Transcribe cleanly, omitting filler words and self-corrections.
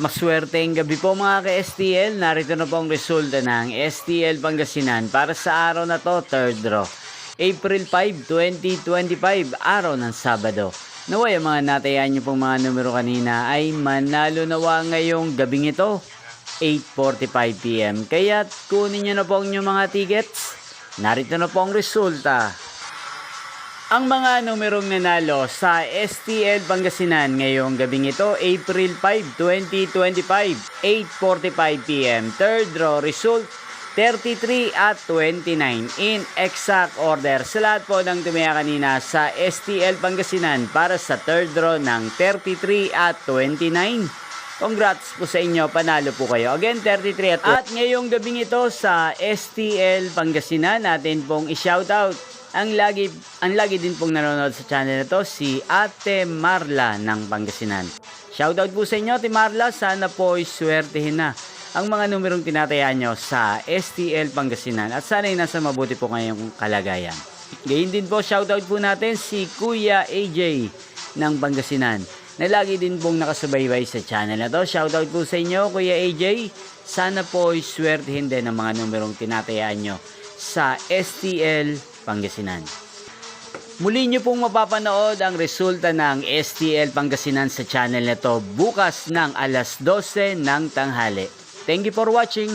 Maswerteng gabi po mga ka-STL. Narito na po ang resulta ng STL Pangasinan para sa araw na to, 3rd draw. April 5, 2025, araw ng Sabado. Naway ang mga natayan nyo pong mga numero kanina ay manalo nawa ngayong gabing ito, 8:45 PM. Kaya kunin nyo na po ang inyong mga tickets. Narito na po ang resulta. Ang mga numerong nanalo sa STL Pangasinan ngayong gabing ito, April 5, 2025, 8:45 PM. Third draw result, 33 at 29 in exact order. Sa lahat po ng tumaya kanina sa STL Pangasinan para sa third draw ng 33 at 29. Congrats po sa inyo, panalo po kayo. Again, 33 at ngayong gabing ito sa STL Pangasinan, natin pong i-shoutout ang lagi din pong nanonood sa channel na to, si Ate Marla ng Pangasinan. Shoutout po sa inyo, Ate Marla. Sana po iswertehin na ang mga numerong tinatayaan nyo sa STL Pangasinan. At sana nasa mabuti po ngayong kalagayan. Gayun din po, shoutout po natin si Kuya AJ ng Pangasinan, na lagi din pong nakasubaybay sa channel na to. Shoutout po sa inyo, Kuya AJ. Sana po iswertehin din ang mga numerong tinatayaan nyo sa STL Pangasinan. Muli nyo pong mapapanood ang resulta ng STL Pangasinan sa channel na to bukas ng alas 12 ng tanghali. Thank you for watching.